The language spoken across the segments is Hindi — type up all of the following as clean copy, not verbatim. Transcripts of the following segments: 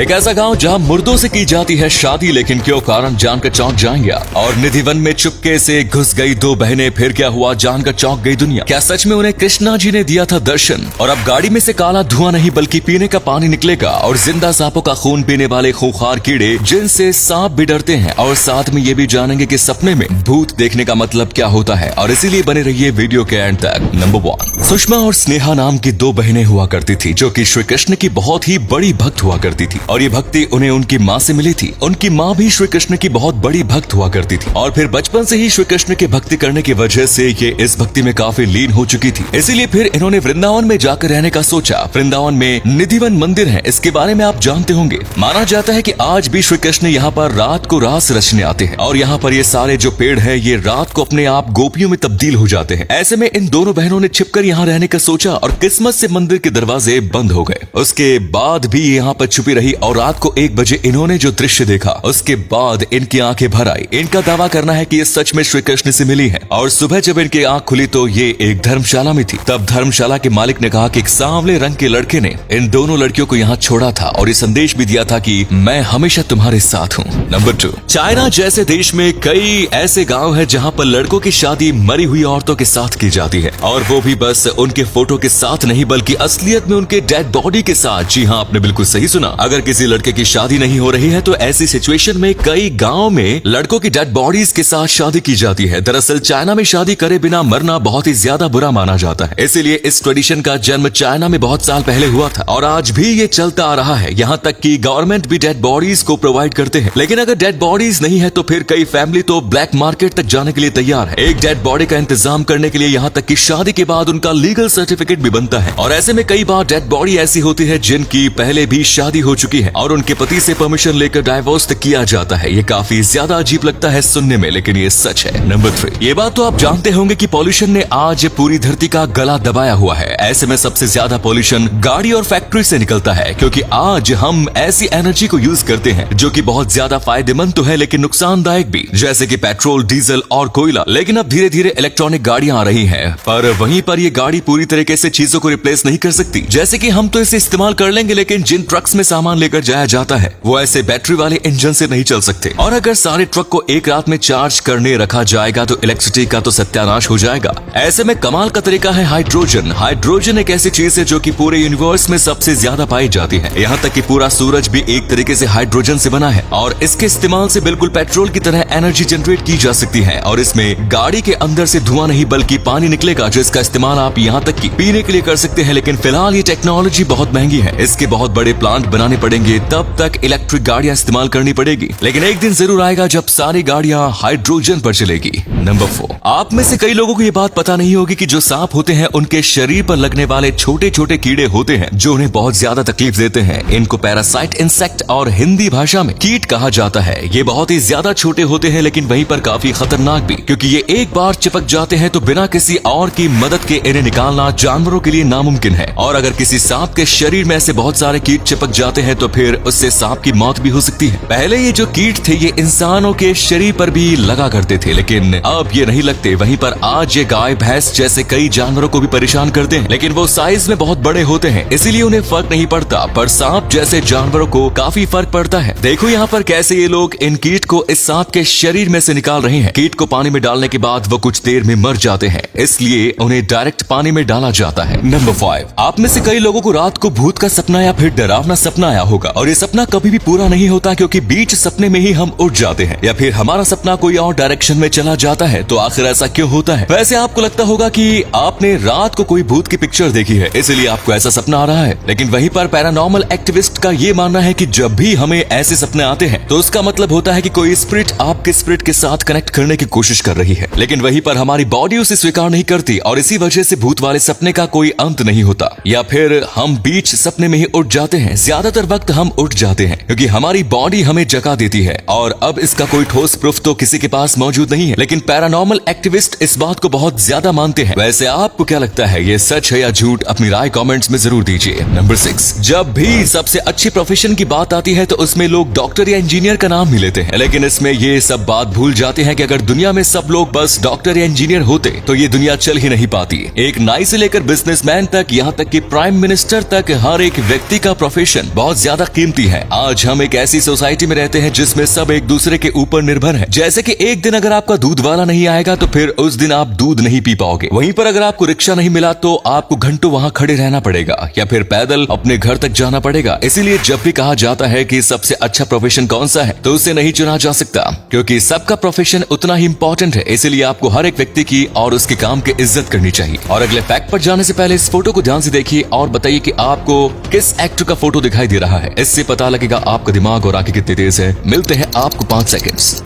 एक ऐसा गांव जहां मुर्दों से की जाती है शादी, लेकिन क्यों कारण जानकर चौंक जाएंगे। और निधिवन में चुपके से घुस गई दो बहनें, फिर क्या हुआ जानकर चौंक गई दुनिया। क्या सच में उन्हें कृष्णा जी ने दिया था दर्शन? और अब गाड़ी में से काला धुआं नहीं बल्कि पीने का पानी निकलेगा, और जिंदा सांपों का खून पीने वाले खूंखार कीड़े जिनसे सांप भी डरते हैं। और साथ में ये भी जानेंगे कि सपने में भूत देखने का मतलब क्या होता है। और इसीलिए बने रहिए वीडियो के एंड तक। नंबर 1, सुषमा और स्नेहा नाम की दो बहनें हुआ करती थी, जो कि श्री कृष्ण की बहुत ही बड़ी भक्त हुआ करती थी। और ये भक्ति उन्हें उनकी माँ से मिली थी। उनकी माँ भी श्री कृष्ण की बहुत बड़ी भक्त हुआ करती थी, और फिर बचपन से ही श्री कृष्ण की भक्ति करने की वजह से ये इस भक्ति में काफी लीन हो चुकी थी। इसीलिए फिर इन्होंने वृंदावन में जाकर रहने का सोचा। वृंदावन में निधिवन मंदिर है, इसके बारे में आप जानते होंगे। माना जाता है कि आज भी श्री कृष्ण यहाँ पर रात को रास रचने आते हैं, और यहाँ पर ये सारे जो पेड़ है ये रात को अपने आप गोपियों में तब्दील हो जाते हैं। ऐसे में इन दोनों बहनों ने छिपकर यहाँ रहने का सोचा, और किस्मत से मंदिर के दरवाजे बंद हो गए। उसके बाद भी यहाँ पर छुपी रही, और रात को 1 बजे इन्होंने जो दृश्य देखा उसके बाद इनकी आंखें भर आई। इनका दावा करना है कि ये सच में श्री कृष्ण से मिली है। और सुबह जब इनकी आंख खुली तो ये एक धर्मशाला में थी। तब धर्मशाला के मालिक ने कहा कि एक सांवले रंग के लड़के ने इन दोनों लड़कियों को यहाँ छोड़ा था, और ये संदेश भी दिया था कि मैं हमेशा तुम्हारे साथ हूँ। नंबर 2, चाइना जैसे देश में कई ऐसे गाँव है जहाँ पर लड़कों की शादी मरी हुई औरतों के साथ की जाती है, और वो भी बस उनके फोटो के साथ नहीं बल्कि असलियत में उनके डेड बॉडी के साथ। जी हाँ, आपने बिल्कुल सही सुना। अगर किसी लड़के की शादी नहीं हो रही है तो ऐसी सिचुएशन में कई गांव में लड़कों की डेड बॉडीज के साथ शादी की जाती है। दरअसल चाइना में शादी करे बिना मरना बहुत ही ज्यादा बुरा माना जाता है। इसीलिए इस ट्रेडिशन का जन्म चाइना में बहुत साल पहले हुआ था, और आज भी ये चलता आ रहा है। यहाँ तक कि गवर्नमेंट भी डेड बॉडीज को प्रोवाइड करते हैं। लेकिन अगर डेड बॉडीज नहीं है तो फिर कई फैमिली तो ब्लैक मार्केट तक जाने के लिए तैयार है एक डेड बॉडी का इंतजाम करने के लिए। यहाँ तक कि शादी के बाद उनका लीगल सर्टिफिकेट भी बनता है। और ऐसे में कई बार डेड बॉडी ऐसी होती है जिनकी पहले भी शादी हो चुकी है, और उनके पति से परमिशन लेकर डाइवोर्स तक किया जाता है। ये काफी ज्यादा अजीब लगता है सुनने में, लेकिन ये सच है। नंबर 3, ये बात तो आप जानते होंगे कि पॉल्यूशन ने आज पूरी धरती का गला दबाया हुआ है। ऐसे में सबसे ज्यादा पॉल्यूशन गाड़ी और फैक्ट्री से निकलता है, क्योंकि आज हम ऐसी एनर्जी को यूज करते हैं जो कि बहुत ज्यादा फायदेमंद तो है लेकिन नुकसानदायक भी, जैसे कि पेट्रोल, डीजल और कोयला। लेकिन अब धीरे धीरे इलेक्ट्रॉनिक गाड़ियां आ रही हैं, पर वहीं पर ये गाड़ी पूरी तरीके से चीजों को रिप्लेस नहीं कर सकती। जैसे कि हम तो इसे इस्तेमाल कर लेंगे, लेकिन जिन ट्रक्स में सामान लेकर जाया जाता है वो ऐसे बैटरी वाले इंजन से नहीं चल सकते। और अगर सारे ट्रक को एक रात में चार्ज करने रखा जाएगा तो इलेक्ट्रिसिटी का तो सत्यानाश हो जाएगा। ऐसे में कमाल का तरीका है हाइड्रोजन। हाइड्रोजन एक ऐसी चीज है जो कि पूरे यूनिवर्स में सबसे ज्यादा पाई जाती है। यहाँ तक कि पूरा सूरज भी एक तरीके से हाइड्रोजन से बना है, और इसके इस्तेमाल से बिल्कुल पेट्रोल की तरह एनर्जी जनरेट की जा सकती है। और इसमें गाड़ी के अंदर से धुआं नहीं बल्कि पानी निकलेगा, जिसका इस्तेमाल आप यहाँ तक कि पीने के लिए कर सकते हैं। लेकिन फिलहाल ये टेक्नोलॉजी बहुत महंगी है, इसके बहुत बड़े प्लांट बनाने पड़ेंगे, तब तक इलेक्ट्रिक गाड़ियां इस्तेमाल करनी पड़ेगी। लेकिन एक दिन जरूर आएगा जब सारी गाड़ियां हाइड्रोजन पर चलेगी। नंबर 4, आप में से कई लोगों को ये बात पता नहीं होगी कि जो सांप होते हैं उनके शरीर पर लगने वाले छोटे छोटे कीड़े होते हैं जो उन्हें बहुत ज्यादा तकलीफ देते हैं। इनको पैरासाइट इंसेक्ट और हिंदी भाषा में कीट कहा जाता है। ये बहुत ही ज्यादा छोटे होते हैं, लेकिन वहीं पर काफी खतरनाक भी, क्योंकि ये एक बार चिपक जाते हैं तो बिना किसी और की मदद के इन्हें निकालना जानवरों के लिए नामुमकिन है। और अगर किसी सांप के शरीर में ऐसे बहुत सारे कीट चिपक जाते हैं तो फिर उससे सांप की मौत भी हो सकती है। पहले ये जो कीट थे ये इंसानों के शरीर पर भी लगा करते थे, लेकिन अब ये नहीं लगते। वहीं पर आज ये गाय, भैंस जैसे कई जानवरों को भी परेशान करते हैं, लेकिन वो साइज में बहुत बड़े होते हैं, इसीलिए उन्हें फर्क नहीं पड़ता। पर सांप जैसे जानवरों को काफी फर्क पड़ता है। देखो यहाँ पर कैसे ये लोग इन कीट को इस सांप के शरीर में से निकाल रहे हैं। कीट को पानी में डालने के बाद वो कुछ देर में मर जाते हैं, इसलिए उन्हें डायरेक्ट पानी में डाला जाता है। नंबर 5, आप में से कई लोगों को रात को भूत का सपना या फिर डरावना सपना आया होगा, और ये सपना कभी भी पूरा नहीं होता, क्योंकि बीच सपने में ही हम उठ जाते हैं, या फिर हमारा सपना कोई और डायरेक्शन में चला जाता है। तो आखिर ऐसा क्यों होता है? वैसे आपको लगता होगा कि आपने रात को कोई भूत की पिक्चर देखी है, इसलिए आपको ऐसा सपना आ रहा है। लेकिन वहीं पर पैरानॉर्मल एक्टिविस्ट का ये मानना है कि जब भी हमें ऐसे सपने आते हैं तो उसका मतलब होता है कि कोई स्पिरिट आपके स्पिरिट के साथ कनेक्ट करने की कोशिश कर रही है। लेकिन वहीं पर हमारी बॉडी उसे स्वीकार नहीं करती, और इसी वजह से भूत वाले सपने का कोई अंत नहीं होता, या फिर हम बीच सपने में ही उठ जाते हैं। ज्यादातर वक्त हम उठ जाते हैं क्योंकि हमारी बॉडी हमें जगा देती है, और अब इसका कोई ठोस प्रूफ तो किसी के पास मौजूद नहीं है। लेकिन पैरानॉर्मल एक्टिविस्ट इस बात को बहुत ज्यादा मानते हैं। वैसे आपको क्या लगता है, ये सच है या झूठ? अपनी राय कमेंट्स में जरूर दीजिए। नंबर 6, जब भी सबसे अच्छी प्रोफेशन की बात आती है तो उसमें लोग डॉक्टर या इंजीनियर का नाम ही लेते हैं, लेकिन इसमें ये सब बात भूल जाते हैं कि अगर दुनिया में सब लोग बस डॉक्टर या इंजीनियर होते तो ये दुनिया चल ही नहीं पाती। एक नाई से लेकर बिजनेसमैन तक, यहाँ तक कि प्राइम मिनिस्टर तक, हर एक व्यक्ति का प्रोफेशन बहुत ज्यादा कीमती है। आज हम एक ऐसी सोसाइटी में रहते हैं जिसमें सब एक दूसरे के ऊपर निर्भर है। जैसे कि एक दिन अगर आपका दूध वाला नहीं आएगा तो फिर उस दिन आप दूध नहीं पी पाओगे। वहीं पर अगर आपको रिक्शा नहीं मिला तो आपको घंटों वहाँ खड़े रहना पड़ेगा या फिर पैदल अपने घर तक जाना पड़ेगा। इसीलिए जब भी कहा जाता है कि सबसे अच्छा प्रोफेशन कौन सा है तो उसे नहीं चुना जा सकता, क्योंकि सबका प्रोफेशन उतना ही इंपॉर्टेंट है। इसीलिए आपको हर एक व्यक्ति की और उसके काम की इज्जत करनी चाहिए। और अगले फैक्ट पर जाने से पहले इस फोटो को ध्यान से देखिए और बताइए कि आपको किस एक्टर का फोटो दिखाई दे रहा है। इससे पता लगेगा आपका दिमाग और आंखें कितनी तेज है। मिलते हैं आपको 5 सेकंड्स।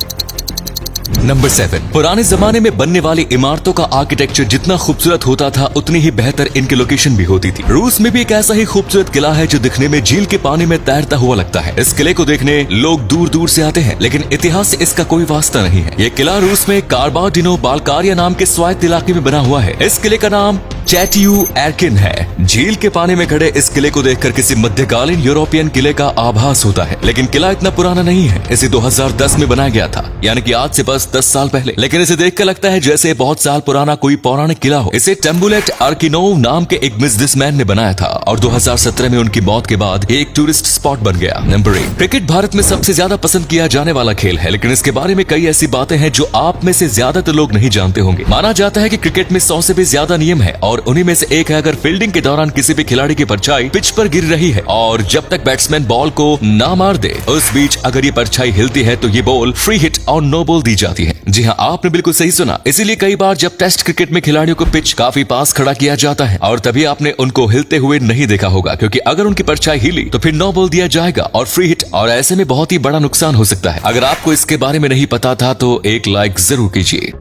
नंबर 7, पुराने जमाने में बनने वाली इमारतों का आर्किटेक्चर जितना खूबसूरत होता था उतनी ही बेहतर इनकी लोकेशन भी होती थी। रूस में भी एक ऐसा ही खूबसूरत किला है जो दिखने में झील के पानी में तैरता हुआ लगता है। इस किले को देखने लोग दूर दूर से आते हैं, लेकिन इतिहास से इसका कोई वास्ता नहीं है। ये किला रूस में कार्बाडिनो बाल्कारिया नाम के स्वायत्त इलाके में बना हुआ है। इस किले का नाम चैटियू एर्किन है। झील के पानी में खड़े इस किले को देखकर किसी मध्यकालीन यूरोपियन किले का आभास होता है, लेकिन किला इतना पुराना नहीं है। इसे 2010 में बनाया गया था, यानी कि आज से बस 10 साल पहले। लेकिन इसे देखकर लगता है जैसे बहुत साल पुराना कोई पौराणिक किला हो। इसे टेम्बुलेट आर्किनोव नाम के एक बिजनेसमैन ने बनाया था और 2017 में उनकी मौत के बाद एक टूरिस्ट स्पॉट बन गया। नंबर 8, क्रिकेट भारत में सबसे ज्यादा पसंद किया जाने वाला खेल है, लेकिन इसके बारे में कई ऐसी बातें हैं जो आप में से ज्यादातर लोग नहीं जानते होंगे। माना जाता है कि क्रिकेट में 100 से भी ज्यादा नियम है और उन्हीं में से एक है अगर फील्डिंग के दौरान किसी भी खिलाड़ी की परछाई पिच पर गिर रही है और जब तक बैट्समैन बॉल को ना मार दे उस बीच अगर ये परछाई हिलती है तो ये बॉल फ्री हिट और नो बॉल दी जाती है। जी हाँ, आपने बिल्कुल सही सुना। इसीलिए कई बार जब टेस्ट क्रिकेट में खिलाड़ियों को पिच काफी पास खड़ा किया जाता है और तभी आपने उनको हिलते हुए नहीं देखा होगा, क्योंकि अगर उनकी परछाई हिली तो फिर नो बॉल दिया जाएगा और फ्री हिट, और ऐसे में बहुत ही बड़ा नुकसान हो सकता है। अगर आपको इसके बारे में नहीं पता था तो एक लाइक जरूर कीजिए।